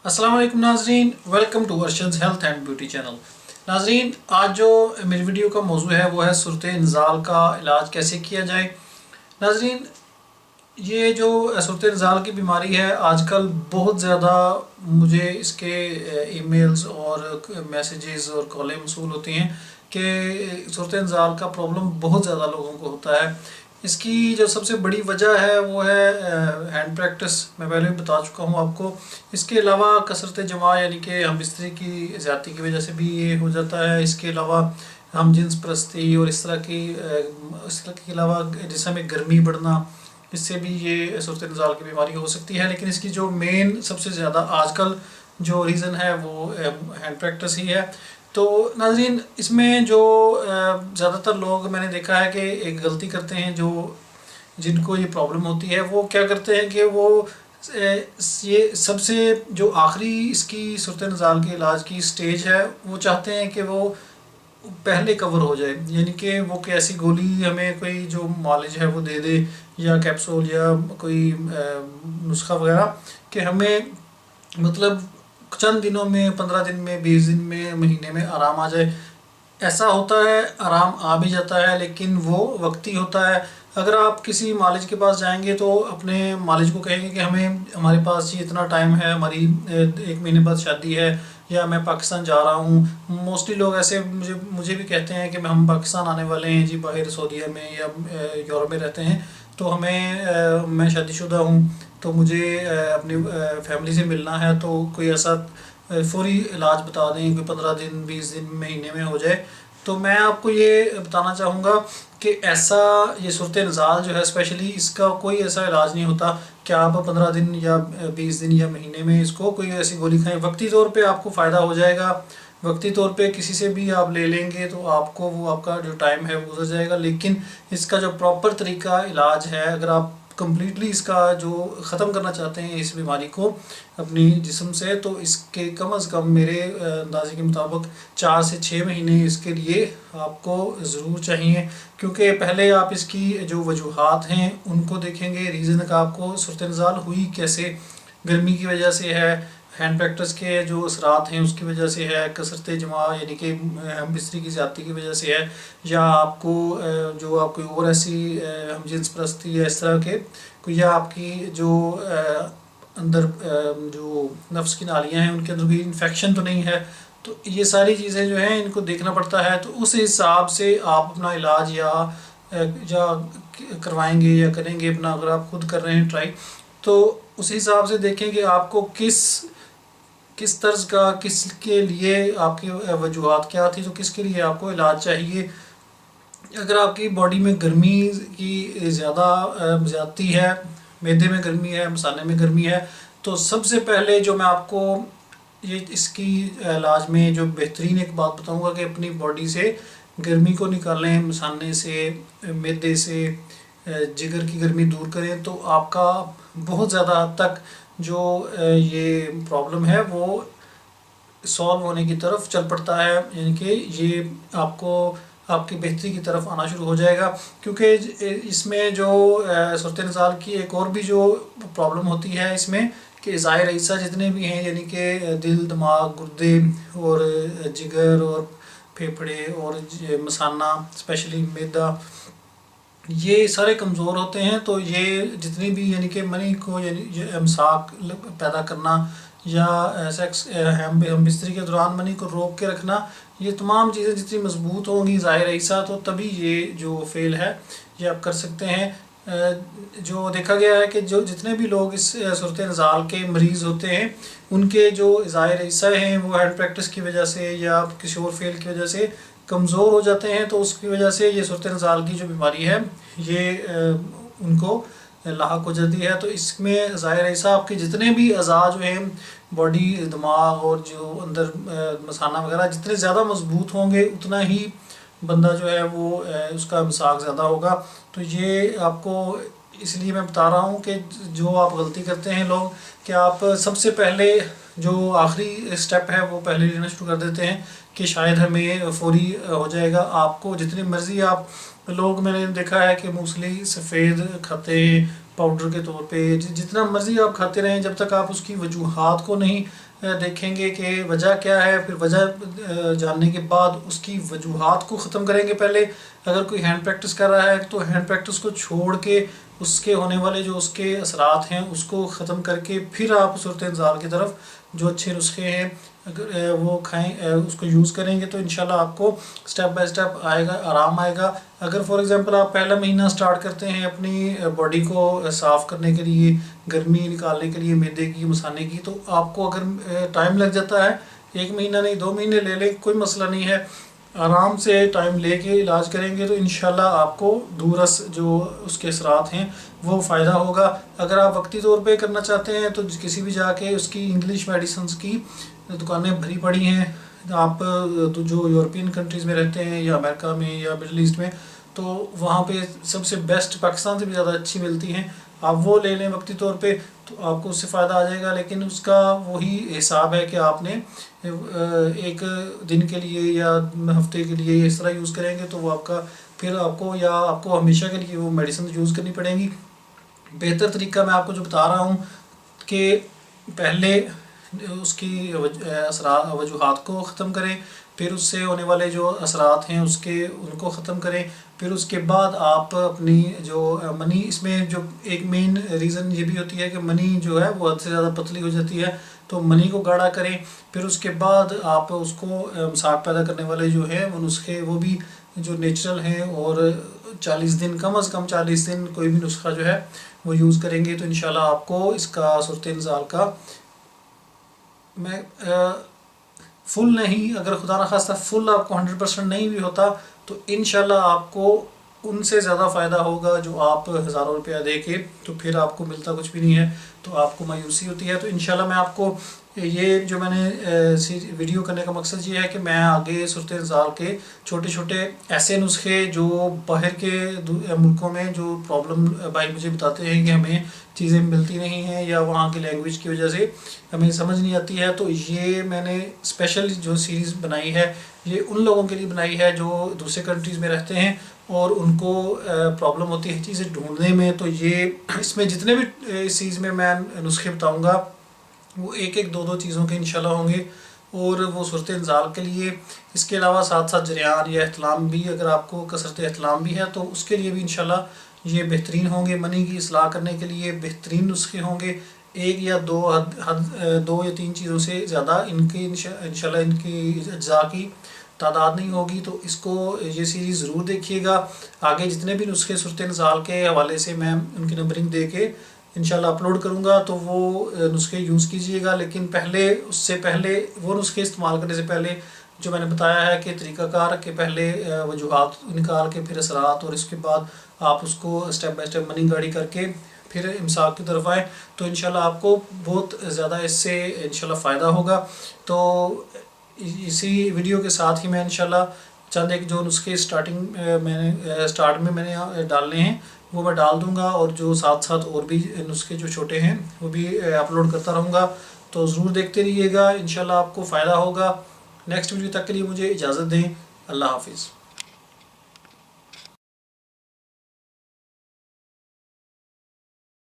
अस्सलाम वालेकुम नाजरीन, welcome to Arshad's health and beauty channel. नाजरीन, आज जो मेरी वीडियो का मौजू है वो है सूरत इंज़ाल का इलाज कैसे किया जाए। नाजरीन, ये जो सूरत इंज़ाल की बीमारी है आजकल बहुत ज़्यादा मुझे इसके ईमेल्स और मैसेजेस और कॉलें मौसूल होती हैं कि सूरत इंज़ाल का प्रॉब्लम बहुत ज़्यादा लोगों को होता है। इसकी जो सबसे बड़ी वजह है वो है हैंड प्रैक्टिस। मैं पहले भी बता चुका हूँ आपको। इसके अलावा कसरत जमा यानी कि हम बिस्तरी की ज़्यादती की वजह से भी ये हो जाता है। इसके अलावा हम जिन्स परस्ती और इस तरह के अलावा जिसमें गर्मी बढ़ना, इससे भी ये सूरत इंज़ाल की बीमारी हो सकती है। लेकिन इसकी जो मेन सबसे ज़्यादा आजकल जो रीज़न है वो हैंड प्रैक्टिस ही है। तो नाज़रीन, इसमें जो ज़्यादातर लोग मैंने देखा है कि एक गलती करते हैं, जो जिनको ये प्रॉब्लम होती है वो क्या करते हैं कि वो ये सबसे जो आखिरी इसकी सूरत इंज़ाल के इलाज की स्टेज है वो चाहते हैं कि वो पहले कवर हो जाए, यानी कि वो कोई ऐसी गोली हमें कोई जो मालिज है वो दे दे या कैप्सूल या कोई नुस्खा वगैरह कि हमें मतलब चंद दिनों में, 15 दिन में, 20 दिन में, महीने में आराम आ जाए। ऐसा होता है, आराम आ भी जाता है लेकिन वो वक्ती होता है। अगर आप किसी मालिज के पास जाएंगे तो अपने मालिज को कहेंगे कि हमारे पास ये इतना टाइम है, हमारी 1 महीने बाद शादी है या मैं पाकिस्तान जा रहा हूँ। मोस्टली लोग ऐसे मुझे भी कहते हैं कि हम पाकिस्तान आने वाले हैं जी, बाहर सऊदीया में या यूरोप में रहते हैं, तो मैं शादीशुदा हूँ, तो मुझे अपनी फैमिली से मिलना है, तो कोई ऐसा फौरी इलाज बता दें कि 15 दिन, 20 दिन, महीने में हो जाए। तो मैं आपको ये बताना चाहूँगा कि ऐसा ये सूरत इंज़ाल जो है स्पेशली, इसका कोई ऐसा इलाज नहीं होता कि आप 15 दिन या 20 दिन या महीने में इसको कोई ऐसी गोली खाएं। वक्ती तौर पे आपको फ़ायदा हो जाएगा, वक्ती तौर पे किसी से भी आप ले लेंगे तो आपको वो आपका जो टाइम है वो गुजर जाएगा। लेकिन इसका जो प्रॉपर तरीका इलाज है, अगर आप कम्प्लीटली इसका जो ख़त्म करना चाहते हैं इस बीमारी को अपनी जिस्म से, तो इसके कम अज़ कम मेरे अंदाजे के मुताबिक 4 से 6 महीने इसके लिए आपको ज़रूर चाहिए। क्योंकि पहले आप इसकी जो वजूहात हैं उनको देखेंगे, रीज़न का आपको सूरत इंज़ाल हुई कैसे, गर्मी की वजह से है, हैंड प्रैक्टिस के जो असरात हैं उसकी वजह से है, कसरत जमा यानी कि हम बिस्तरी की ज़्यादती की वजह से है, या आपको जो आपको और ऐसी हम जिन्स परस्ती या इस तरह के कोई, या आपकी जो अंदर जो नफ्स की नालियाँ हैं उनके अंदर कोई इन्फेक्शन तो नहीं है। तो ये सारी चीज़ें जो हैं इनको देखना पड़ता है। तो उस हिसाब से आप अपना इलाज या करवाएंगे या करेंगे अपना, अगर आप खुद कर रहे हैं ट्राई, तो उस हिसाब से देखें कि आपको किस तर्ज का, किसके लिए आपकी वजूहात क्या थी, तो किसके लिए आपको इलाज चाहिए। अगर आपकी बॉडी में गर्मी की ज़्यादती है, मैदे में गर्मी है, मसाले में गर्मी है, तो सबसे पहले जो मैं आपको ये इसकी इलाज में जो बेहतरीन एक बात बताऊंगा कि अपनी बॉडी से गर्मी को निकालें, मसाले से, मैदे से, जिगर की गर्मी दूर करें, तो आपका बहुत ज़्यादा हद तक जो ये प्रॉब्लम है वो सॉल्व होने की तरफ चल पड़ता है, यानी कि ये आपको आपकी बेहतरी की तरफ आना शुरू हो जाएगा। क्योंकि इसमें जो सूरत इंज़ाल की एक और भी जो प्रॉब्लम होती है इसमें कि ज़ाहिर हिस्सा जितने भी हैं, यानी कि दिल, दिमाग, गुर्दे और जिगर और फेफड़े और मसाना, स्पेशली मैदा, ये सारे कमज़ोर होते हैं। तो ये जितनी भी यानी कि मनी को यानी इमसाक पैदा करना या सेक्स हम बिस्तरी के दौरान मनी को रोक के रखना, ये तमाम चीज़ें जितनी मजबूत होंगी ज़ाहिर हिस्सा, तो तभी ये जो फेल है ये आप कर सकते हैं। जो देखा गया है कि जो जितने भी लोग इस सूरत इंज़ाल के मरीज़ होते हैं उनके जो ज़ाहिर हिस्सा हैं वो हैंड प्रैक्टिस की वजह से या किसी और फेल की वजह से कमज़ोर हो जाते हैं, तो उसकी वजह से ये सूरत इंज़ाल की जो बीमारी है ये उनको लाहक हो जाती है। तो इसमें ज़ाहिर हिस्सा आपके जितने भी अज़ा जो हैं, बॉडी, दिमाग और जो अंदर मसाना वगैरह जितने ज़्यादा मजबूत होंगे उतना ही बंदा जो है वो उसका मिसाक ज़्यादा होगा। तो ये आपको इसलिए मैं बता रहा हूँ कि जो आप गलती करते हैं लोग, कि आप सबसे पहले जो आखिरी स्टेप है वो पहले लेना शुरू कर देते हैं कि शायद हमें फौरी हो जाएगा। आपको जितनी मर्ज़ी आप लोग, मैंने देखा है कि मूसली सफ़ेद खाते हैं पाउडर के तौर पे, जितना मर्ज़ी आप खाते रहें, जब तक आप उसकी वजूहात को नहीं دیکھیں گے کہ وجہ کیا ہے، پھر وجہ جاننے کے بعد اس کی وجوہات کو ختم کریں گے پہلے۔ اگر کوئی ہینڈ پریکٹس کر رہا ہے تو ہینڈ پریکٹس کو چھوڑ کے اس کے ہونے والے جو اس کے اثرات ہیں اس کو ختم کر کے پھر آپ صورت انزال کی طرف جو اچھے نسخے ہیں اگر وہ کھائیں اس کو یوز کریں گے تو انشاءاللہ آپ کو سٹیپ بائی سٹیپ آئے گا، آرام آئے گا۔ اگر فار ایگزامپل آپ پہلا مہینہ سٹارٹ کرتے ہیں اپنی باڈی کو صاف کرنے کے لیے، گرمی نکالنے کے لیے، معدے کی، مثانے کی، تو آپ کو اگر ٹائم لگ جاتا ہے، 1 مہینہ نہیں 2 مہینے لے لیں، کوئی مسئلہ نہیں ہے، آرام سے ٹائم لے کے علاج کریں گے تو انشاءاللہ آپ کو دورس جو اس کے اثرات ہیں وہ فائدہ ہوگا۔ اگر آپ وقتی طور پہ کرنا چاہتے ہیں تو کسی بھی جا کے اس کی انگلش میڈیسنز کی دکانیں بھری پڑی ہیں، آپ تو جو یورپین کنٹریز میں رہتے ہیں یا امریکہ میں یا مڈل ایسٹ میں، تو وہاں پہ سب سے بیسٹ پاکستان سے بھی زیادہ اچھی ملتی ہیں، آپ وہ لے لیں وقتی طور پہ تو آپ کو اس سے فائدہ آ جائے گا۔ لیکن اس کا وہی حساب ہے کہ آپ نے 1 دن کے لیے یا ہفتے کے لیے اس طرح یوز کریں گے تو وہ آپ کا پھر آپ کو ہمیشہ کے لیے وہ میڈیسن یوز کرنی پڑیں گی۔ بہتر طریقہ میں آپ کو جو بتا رہا ہوں کہ پہلے اس کی اثرات وجوہات کو ختم کریں، پھر اس سے ہونے والے جو اثرات ہیں ان کو ختم کریں، پھر اس کے بعد آپ اپنی جو منی، اس میں جو ایک مین ریزن یہ بھی ہوتی ہے کہ منی جو ہے وہ حد سے زیادہ پتلی ہو جاتی ہے، تو منی کو گاڑھا کریں، پھر اس کے بعد آپ اس کو مساق پیدا کرنے والے جو ہیں وہ نسخے وہ بھی جو نیچرل ہیں، اور 40 دن کم از کم 40 دن کوئی بھی نسخہ جو ہے وہ یوز کریں گے تو انشاءاللہ آپ کو اس کا صورت انزال کا میں فل نہیں، اگر خدا نخواستہ فل آپ کو 100% نہیں بھی ہوتا تو انشاءاللہ آپ کو ان سے زیادہ فائدہ ہوگا جو آپ ہزاروں روپیہ دے کے تو پھر آپ کو ملتا کچھ بھی نہیں ہے، تو آپ کو مایوسی ہوتی ہے۔ تو انشاءاللہ میں آپ کو یہ جو میں نے ویڈیو کرنے کا مقصد یہ ہے کہ میں آگے صورت انزال کے چھوٹے چھوٹے ایسے نسخے جو باہر کے ملکوں میں جو پرابلم بھائی مجھے بتاتے ہیں کہ ہمیں چیزیں ملتی نہیں ہیں یا وہاں کی لینگویج کی وجہ سے ہمیں سمجھ نہیں آتی ہے، تو یہ میں نے اسپیشل جو سیریز بنائی ہے یہ ان لوگوں کے لیے بنائی ہے جو دوسرے کنٹریز میں رہتے ہیں اور ان کو پرابلم ہوتی ہے چیزیں ڈھونڈنے میں۔ تو یہ اس میں جتنے بھی اس چیز میں نسخے بتاؤں گا وہ 1-2 چیزوں کے انشاءاللہ ہوں گے، اور وہ صورت انزال کے لیے، اس کے علاوہ ساتھ ساتھ جریان یا احتلام بھی، اگر آپ کو کثرت احتلام بھی ہے تو اس کے لیے بھی انشاءاللہ یہ بہترین ہوں گے۔ منی کی اصلاح کرنے کے لیے بہترین نسخے ہوں گے، 1 یا 2 یا 3 چیزوں سے زیادہ ان کی انشاءاللہ ان کی اجزاء کی تعداد نہیں ہوگی، تو اس کو یہ سیریز ضرور دیکھیے گا۔ آگے جتنے بھی نسخے صورت انزال کے حوالے سے میں ان کی نمبرنگ دے کے انشاءاللہ اپلوڈ کروں گا تو وہ نسخے یوز کیجئے گا، لیکن اس سے پہلے وہ نسخے استعمال کرنے سے پہلے جو میں نے بتایا ہے کہ طریقہ کار کہ پہلے وجوہات نکال کے پھر اثرات، اور اس کے بعد آپ اس کو سٹیپ بائی سٹیپ منی گاڑی کر کے پھر امساک کی طرف آئیں تو انشاءاللہ آپ کو بہت زیادہ اس سے انشاءاللہ فائدہ ہوگا۔ تو اسی ویڈیو کے ساتھ ہی میں انشاءاللہ چند ایک جو نسخے اسٹارٹ میں میں نے ڈالنے ہیں وہ میں ڈال دوں گا، اور جو ساتھ ساتھ اور بھی نسخے جو چھوٹے ہیں وہ بھی اپلوڈ کرتا رہوں گا، تو ضرور دیکھتے رہیے گا، انشاءاللہ آپ کو فائدہ ہوگا۔ نیکسٹ ویڈیو تک کے لیے مجھے اجازت دیں، اللہ حافظ۔